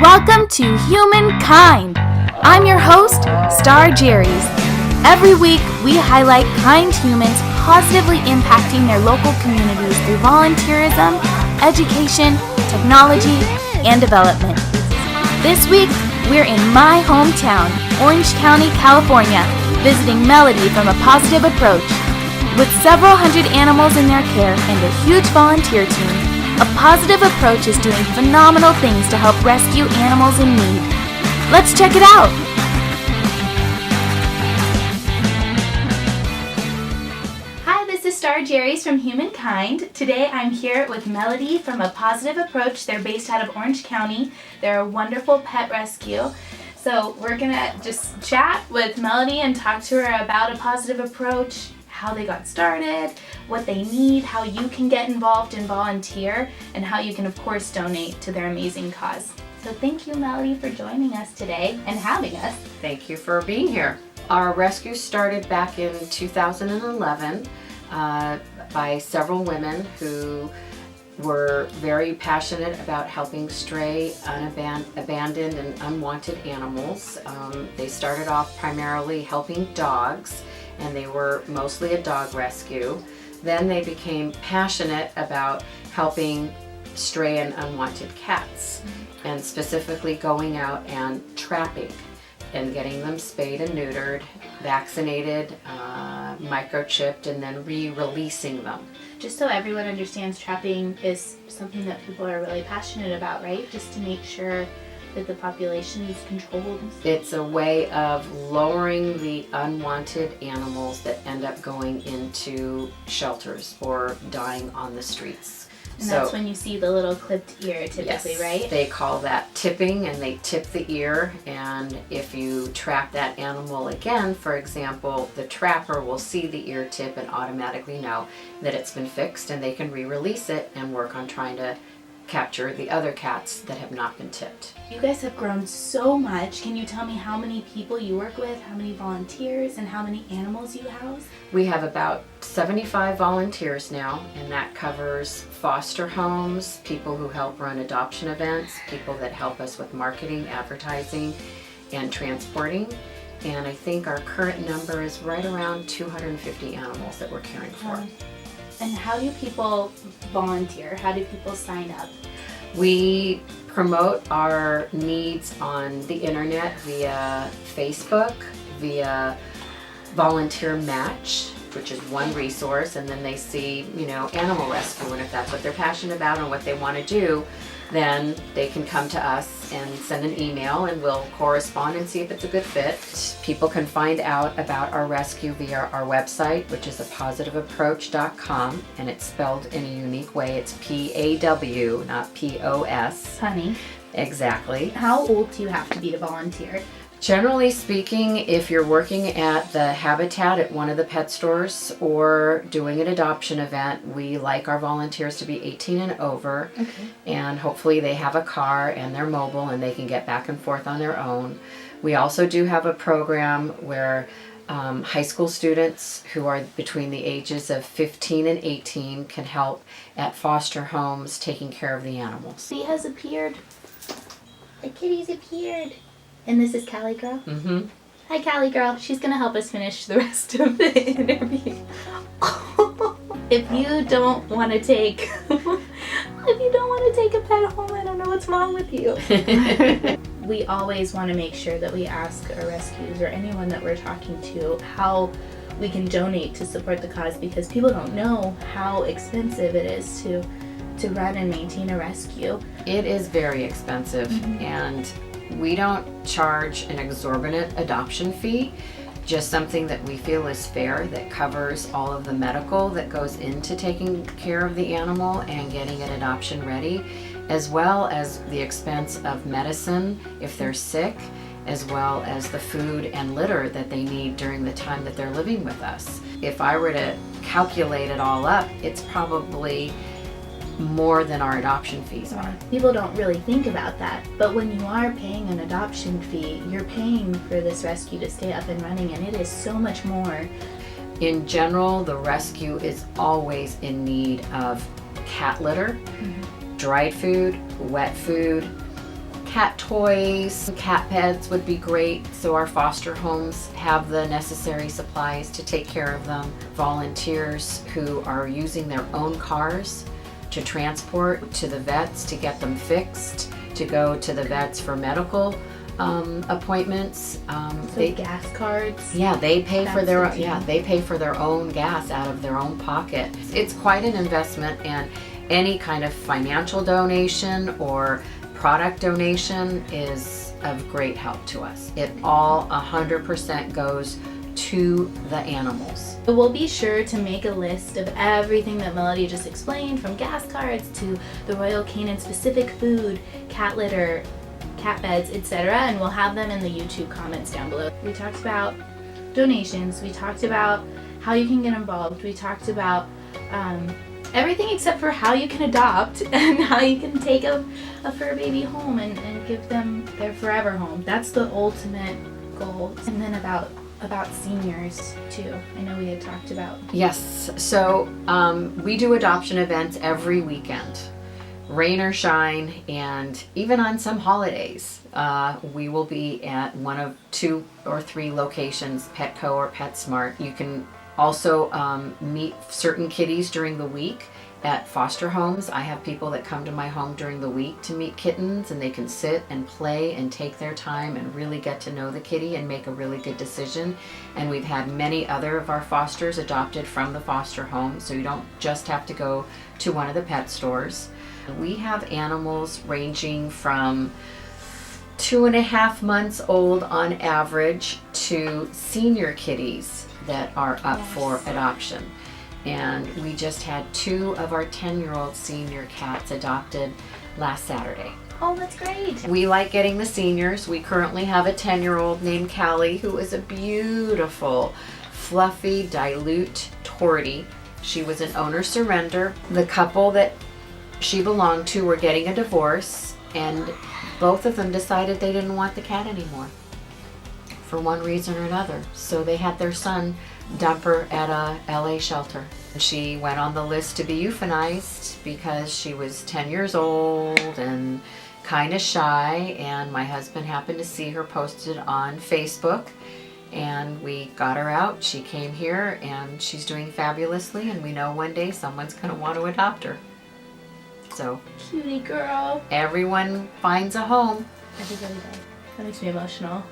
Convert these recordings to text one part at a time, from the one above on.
Welcome to humanKIND. I'm your host, Star Jeries. Every week, we highlight kind humans positively impacting their local communities through volunteerism, education, technology, and development. This week, we're in my hometown, Orange County, California, visiting Melody from a Pawsitive Approach. With several hundred animals in their care and a huge volunteer team, a Pawsitive Approach is doing phenomenal things to help rescue animals in need. Let's check it out! Hi, this is Star Jeries from humanKIND. Today I'm here with Melody from a Pawsitive Approach. They're based out of Orange County. They're a wonderful pet rescue. So we're gonna just chat with Melody and talk to her about a Pawsitive Approach, how they got started, what they need, how you can get involved and volunteer, and how you can of course donate to their amazing cause. So thank you, Melody, for joining us today and having us. Thank you for being here. Our rescue started back in 2011 by several women who were very passionate about helping stray, abandoned, and unwanted animals. They started off primarily helping dogs, and they were mostly a dog rescue. Then they became passionate about helping stray and unwanted cats, and specifically going out and trapping and getting them spayed and neutered, vaccinated, microchipped, and then re-releasing them. Just so everyone understands, trapping is something that people are really passionate about, right? Just to make sure that the population is controlled. It's a way of lowering the unwanted animals that end up going into shelters or dying on the streets. And that's when you see the little clipped ear typically, yes, right? They call that tipping, and they tip the ear, and if you trap that animal again, for example, the trapper will see the ear tip and automatically know that it's been fixed, and they can re-release it and work on trying to capture the other cats that have not been tipped. You guys have grown so much. Can you tell me how many people you work with, how many volunteers, and how many animals you house? We have about 75 volunteers now, and that covers foster homes, people who help run adoption events, people that help us with marketing, advertising, and transporting. And I think our current number is right around 250 animals that we're caring for. And how do people volunteer? How do people sign up? We promote our needs on the internet via Facebook, via Volunteer Match, which is one resource, and then they see, animal rescue, and if that's what they're passionate about and what they want to do, then they can come to us and send an email, and we'll correspond and see if it's a good fit. People can find out about our rescue via our website, which is pawsitiveapproach.com, and it's spelled in a unique way. It's P-A-W, not P-O-S. Funny. Exactly. How old do you have to be to volunteer? Generally speaking, if you're working at the Habitat at one of the pet stores or doing an adoption event, we like our volunteers to be 18 and over. Okay. And hopefully they have a car and they're mobile and they can get back and forth on their own. We also do have a program where high school students who are between the ages of 15 and 18 can help at foster homes taking care of the animals. He has appeared. The kitty's appeared. And this is Callie Girl? Mm-hmm. Hi, Callie Girl. She's going to help us finish the rest of the interview. If you don't want to take a pet home, I don't know what's wrong with you. We always want to make sure that we ask our rescues or anyone that we're talking to how we can donate to support the cause, because people don't know how expensive it is to run and maintain a rescue. It is very expensive, and we don't charge an exorbitant adoption fee, just something that we feel is fair, that covers all of the medical that goes into taking care of the animal and getting it adoption ready, as well as the expense of medicine if they're sick, as well as the food and litter that they need during the time that they're living with us. If I were to calculate it all up, it's probably more than our adoption fees are. People don't really think about that, but when you are paying an adoption fee, you're paying for this rescue to stay up and running, and it is so much more. In general, the rescue is always in need of cat litter, dried food, wet food, cat toys, cat beds would be great. So our foster homes have the necessary supplies to take care of them. Volunteers who are using their own cars to transport to the vets to get them fixed, to go to the vets for medical appointments. So gas cards. Yeah, they pay for their own gas out of their own pocket. It's quite an investment, and any kind of financial donation or product donation is of great help to us. It all 100% goes to the animals. We'll be sure to make a list of everything that Melody just explained, from gas cards to the Royal Canin specific food, cat litter, cat beds, etc., and we'll have them in the YouTube comments down below. We talked about donations, we talked about how you can get involved, we talked about everything except for how you can adopt and how you can take a fur baby home and give them their forever home. That's the ultimate goal. And then about seniors too. I know we had talked about. Yes, so we do adoption events every weekend, rain or shine, and even on some holidays. We will be at one of 2 or 3 locations, Petco or PetSmart. You can also meet certain kitties during the week at foster homes. I have people that come to my home during the week to meet kittens, and they can sit and play and take their time and really get to know the kitty and make a really good decision. And we've had many other of our fosters adopted from the foster home, so you don't just have to go to one of the pet stores. We have animals ranging from 2.5 months old on average to senior kitties that are up for adoption. And we just had 2 of our 10-year-old senior cats adopted last Saturday. Oh, that's great. We like getting the seniors. We currently have a 10-year-old named Callie, who is a beautiful, fluffy, dilute tortie. She was an owner surrender. The couple that she belonged to were getting a divorce, and both of them decided they didn't want the cat anymore for one reason or another. So they had their son dump her at a LA shelter. She went on the list to be euthanized because she was 10 years old and kind of shy, and my husband happened to see her posted on Facebook, and we got her out. She came here and she's doing fabulously, and we know one day someone's going to want to adopt her. So Cutie girl. Everyone finds a home. Everybody does. That makes me emotional.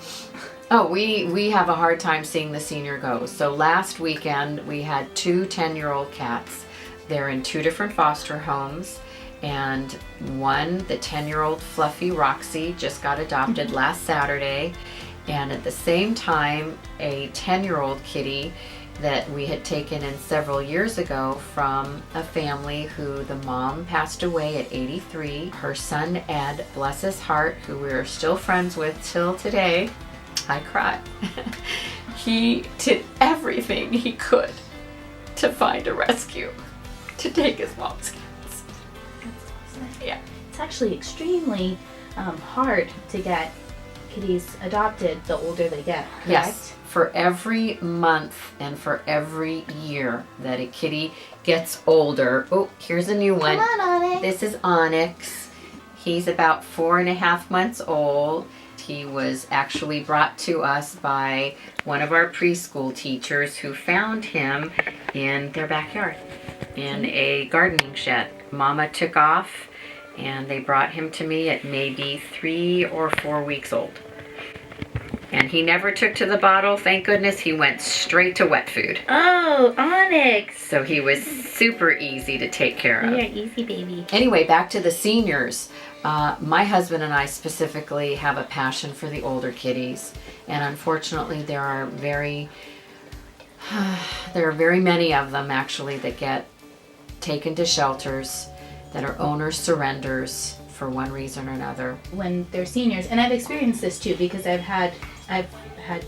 Oh, we have a hard time seeing the senior go. So last weekend we had 2 10-year-old cats. They're in 2 different foster homes, and one, the 10-year-old Fluffy Roxy, just got adopted last Saturday, and at the same time a 10-year-old kitty that we had taken in several years ago from a family who the mom passed away at 83. Her son Ed, bless his heart, who we're still friends with till today, I cry. He did everything he could to find a rescue to take his mom's cats. That's awesome. Yeah. It's actually extremely hard to get kitties adopted the older they get, correct? Yes. For every month and for every year that a kitty gets older. Oh, here's a new one. Come on, Onyx. This is Onyx. He's about 4.5 months old. He was actually brought to us by one of our preschool teachers who found him in their backyard in a gardening shed. Mama took off and they brought him to me at maybe 3 or 4 weeks old. And he never took to the bottle, thank goodness. He went straight to Wetfood. Oh, Onyx. So he was super easy to take care of. You're an easy baby. Anyway, back to the seniors. My husband and I specifically have a passion for the older kitties. And unfortunately, there are very many of them actually that get taken to shelters that are owner surrenders for one reason or another. When they're seniors, and I've experienced this too, because I've had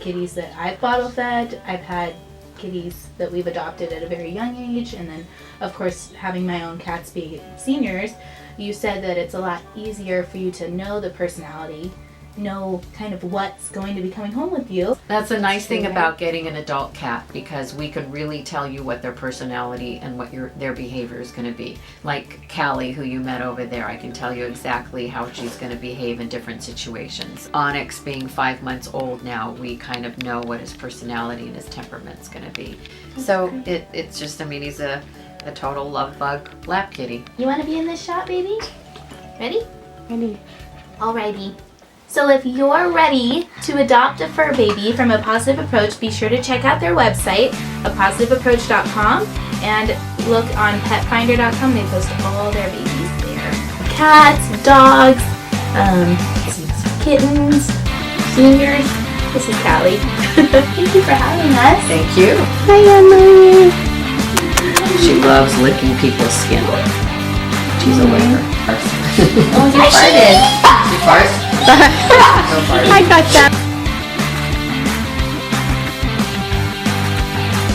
kitties that I've bottle fed, I've had kitties that we've adopted at a very young age, and then of course having my own cats be seniors. You said that it's a lot easier for you to know the personality know kind of what's going to be coming home with you. That's a nice thing Right. about getting an adult cat, because we can really tell you what their personality and what their behavior is going to be. Like Callie, who you met over there, I can tell you exactly how she's going to behave in different situations. Onyx, being 5 months old now, we kind of know what his personality and his temperament's going to be. So it's just, I mean, he's a total love bug lap kitty. You want to be in this shot, baby? Ready? Ready. Alrighty. So if you're ready to adopt a fur baby from A Pawsitive Approach, be sure to check out their website, apositiveapproach.com, and look on petfinder.com. They post all their babies there. Cats, dogs, kittens, seniors. This is Callie. Thank you for having us. Thank you. Hi, Emily. She loves licking people's skin. She's a licker. Oh, you farted. She farts? I got that.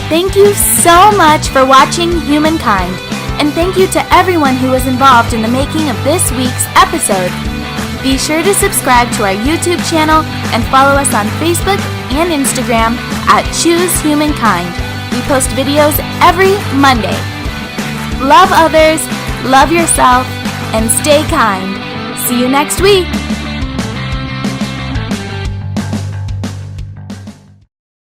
Thank you so much for watching humanKIND, and thank you to everyone who was involved in the making of this week's episode. Be sure to subscribe to our YouTube channel and follow us on Facebook and Instagram at Choose humanKIND. We post videos every Monday. Love others, love yourself, and stay kind. See you next week.